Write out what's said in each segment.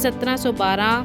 1712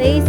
23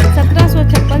1756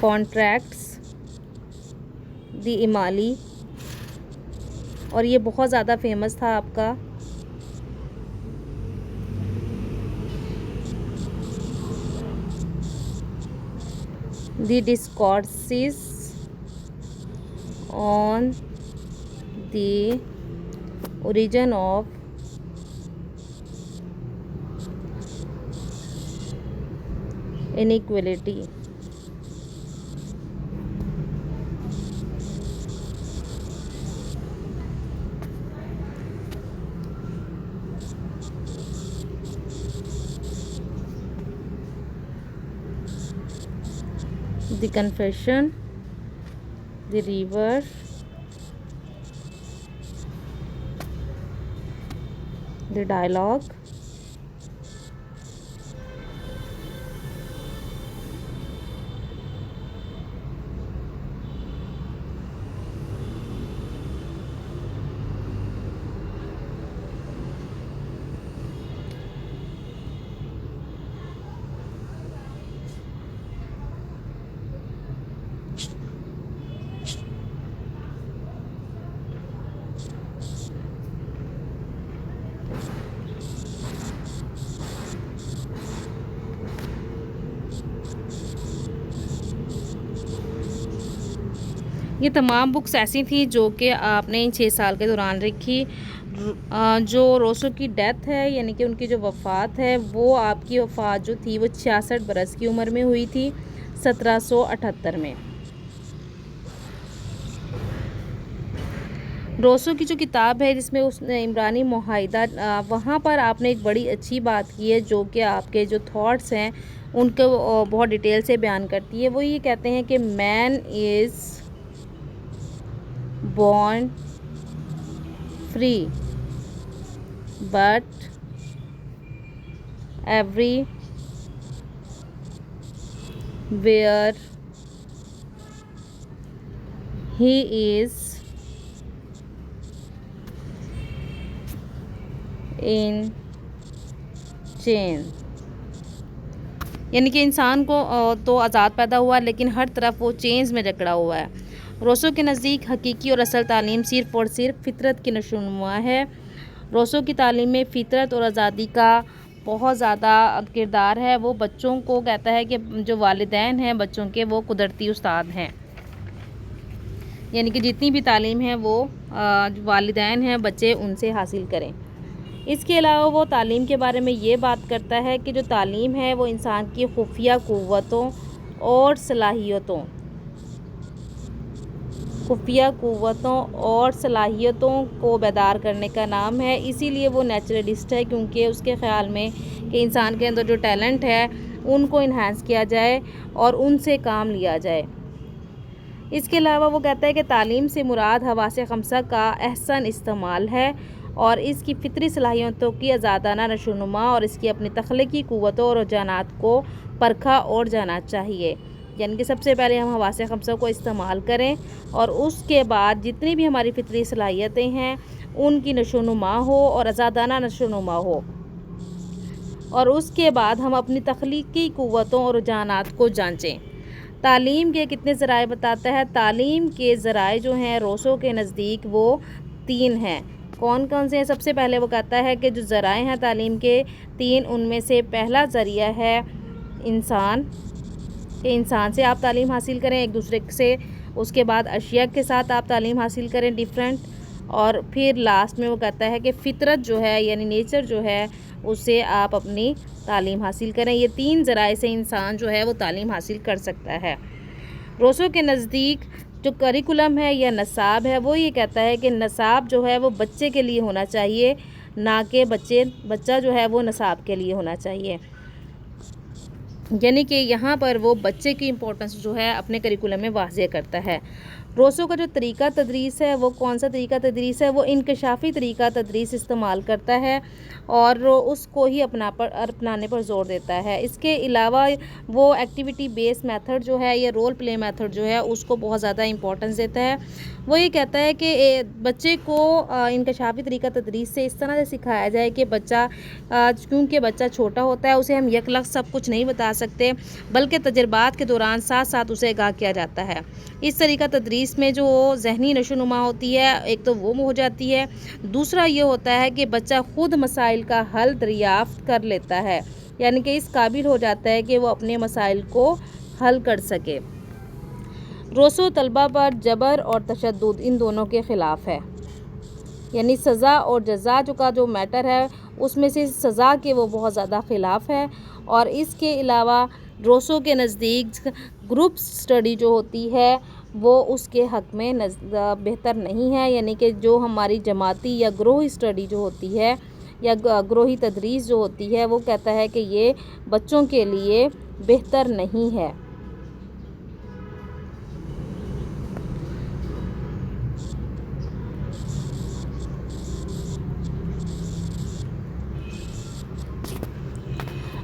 contracts دی امالی، اور یہ بہت زیادہ فیمس تھا آپ کا. The discourses on the origin of inequality. The confession, the river, the dialogue, یہ تمام بکس ایسی تھیں جو کہ آپ نے 6 سال کے دوران لکھی. جو روسو کی ڈیتھ ہے یعنی کہ ان کی جو وفات ہے وہ آپ کی وفات جو تھی وہ 66 برس کی عمر میں ہوئی تھی 1778 میں. روسو کی جو کتاب ہے جس میں اس نے عمرانی معاہدہ، وہاں پر آپ نے ایک بڑی اچھی بات کی ہے جو کہ آپ کے جو تھاٹس ہیں ان کو بہت ڈیٹیل سے بیان کرتی ہے. وہ یہ کہتے ہیں کہ مین از born free but everywhere he is in chain. یعنی کہ انسان کو تو آزاد پیدا ہوا لیکن ہر طرف وہ چینز میں جکڑا ہوا ہے. روسو کے نزدیک حقیقی اور اصل تعلیم صرف اور صرف فطرت کی نشو و نما ہے. روسو کی تعلیم میں فطرت اور آزادی کا بہت زیادہ کردار ہے. وہ بچوں کو کہتا ہے کہ جو والدین ہیں بچوں کے وہ قدرتی استاد ہیں، یعنی کہ جتنی بھی تعلیم ہے وہ والدین ہیں بچے ان سے حاصل کریں. اس کے علاوہ وہ تعلیم کے بارے میں یہ بات کرتا ہے کہ جو تعلیم ہے وہ انسان کی خفیہ قوتوں اور صلاحیتوں کو بیدار کرنے کا نام ہے. اسی لیے وہ نیچرلسٹ ہے کیونکہ اس کے خیال میں کہ انسان کے اندر جو ٹیلنٹ ہے ان کو انہانس کیا جائے اور ان سے کام لیا جائے. اس کے علاوہ وہ کہتا ہے کہ تعلیم سے مراد حواس خمسہ کا احسن استعمال ہے اور اس کی فطری صلاحیتوں کی آزادانہ نشو و نما اور اس کی اپنی تخلیقی قوتوں اور رجحانات کو پرکھا اور جانا چاہیے. یعنی کہ سب سے پہلے ہم حواس خمسہ کو استعمال کریں اور اس کے بعد جتنی بھی ہماری فطری صلاحیتیں ہیں ان کی نشو و نما ہو اور آزادانہ نشو و نما ہو، اور اس کے بعد ہم اپنی تخلیقی قوتوں اور رجحانات کو جانچیں. تعلیم کے کتنے ذرائع بتاتا ہے؟ تعلیم کے ذرائع جو ہیں روسو کے نزدیک وہ 3 ہیں. کون کون سے ہیں؟ سب سے پہلے وہ کہتا ہے کہ جو ذرائع ہیں تعلیم کے 3، ان میں سے پہلا ذریعہ ہے انسان، کہ انسان سے آپ تعلیم حاصل کریں ایک دوسرے سے. اس کے بعد اشیاء کے ساتھ آپ تعلیم حاصل کریں ڈیفرنٹ، اور پھر لاسٹ میں وہ کہتا ہے کہ فطرت جو ہے یعنی نیچر جو ہے اس سے آپ اپنی تعلیم حاصل کریں. یہ 3 ذرائع سے انسان جو ہے وہ تعلیم حاصل کر سکتا ہے. روسو کے نزدیک جو کریکولم ہے یا نصاب ہے وہ یہ کہتا ہے کہ نصاب جو ہے وہ بچے کے لیے ہونا چاہیے، نہ کہ بچہ جو ہے وہ نصاب کے لیے ہونا چاہیے. یعنی کہ یہاں پر وہ بچے کی امپورٹنس جو ہے اپنے کریکولم میں واضح کرتا ہے. روسو کا جو طریقہ تدریس ہے وہ کون سا طریقہ تدریس ہے؟ وہ انکشافی طریقہ تدریس استعمال کرتا ہے اور اس کو ہی اپنانے پر زور دیتا ہے۔ اس کے علاوہ وہ ایکٹیویٹی بیس میتھڈ جو ہے یا رول پلے میتھڈ جو ہے اس کو بہت زیادہ امپورٹنس دیتا ہے۔ وہ یہ کہتا ہے کہ بچے کو انکشافی طریقہ تدریس سے اس طرح سے سکھایا جائے کہ کیونکہ بچہ چھوٹا ہوتا ہے، اسے ہم یک لفظ سب کچھ نہیں بتا سکتے، بلکہ تجربات کے دوران ساتھ ساتھ اسے آگاہ کیا جاتا ہے۔ اس طریقہ تدریس میں جو ذہنی نشوونما ہوتی ہے، ایک تو وہ ہو جاتی ہے، دوسرا یہ ہوتا ہے کہ بچہ خود مسائل کا حل دریافت کر لیتا ہے، یعنی کہ اس قابل ہو جاتا ہے کہ وہ اپنے مسائل کو حل کر سکے۔ روسو طلبہ پر جبر اور تشدد ان دونوں کے خلاف ہے، یعنی سزا اور جزا جو میٹر ہے اس میں سے سزا کے وہ بہت زیادہ خلاف ہے۔ اور اس کے علاوہ روسو کے نزدیک گروپ سٹڈی جو ہوتی ہے وہ اس کے حق میں بہتر نہیں ہے، یعنی کہ جو ہماری جماعتی یا گروہی سٹڈی جو ہوتی ہے یا گروہی تدریس جو ہوتی ہے وہ کہتا ہے کہ یہ بچوں کے لیے بہتر نہیں ہے۔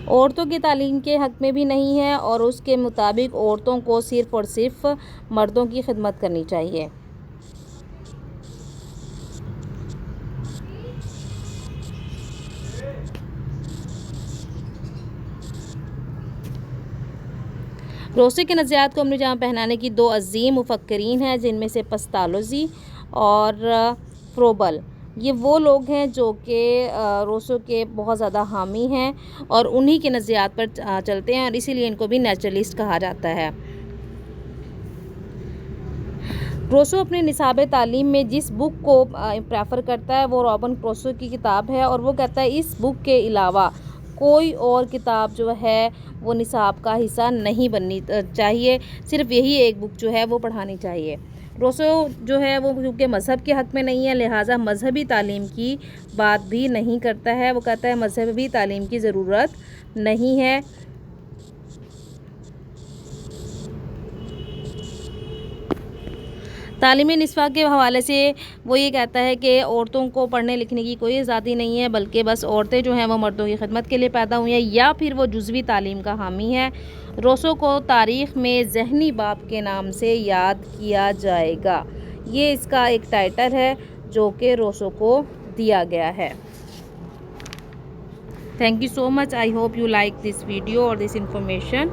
عورتوں کی تعلیم کے حق میں بھی نہیں ہے اور اس کے مطابق عورتوں کو صرف اور صرف مردوں کی خدمت کرنی چاہیے۔ روسو کے نظریات کو عملی جامہ پہنانے کی دو عظیم مفکرین ہیں، جن میں سے پستالوزی اور فروبل۔ یہ وہ لوگ ہیں جو کہ روسو کے بہت زیادہ حامی ہیں اور انہی کے نظریات پر چلتے ہیں اور اسی لیے ان کو بھی نیچرلسٹ کہا جاتا ہے۔ روسو اپنے نصاب تعلیم میں جس بک کو پریفر کرتا ہے وہ رابن کروسو کی کتاب ہے، اور وہ کہتا ہے اس بک کے علاوہ کوئی اور کتاب جو ہے وہ نصاب کا حصہ نہیں بننی چاہیے، صرف یہی ایک بک جو ہے وہ پڑھانی چاہیے۔ روسو جو ہے وہ کیونکہ مذہب کے حق میں نہیں ہے، لہٰذا مذہبی تعلیم کی بات بھی نہیں کرتا ہے۔ وہ کہتا ہے مذہبی تعلیم کی ضرورت نہیں ہے۔ تعلیمی نصفہ کے حوالے سے وہ یہ کہتا ہے کہ عورتوں کو پڑھنے لکھنے کی کوئی آزادی نہیں ہے، بلکہ بس عورتیں جو ہیں وہ مردوں کی خدمت کے لیے پیدا ہوئی ہیں، یا پھر وہ جزوی تعلیم کا حامی ہے۔ روسو کو تاریخ میں ذہنی باپ کے نام سے یاد کیا جائے گا، یہ اس کا ایک ٹائٹل ہے جو کہ روسو کو دیا گیا ہے۔ Thank you so much. I hope you like this video or this information.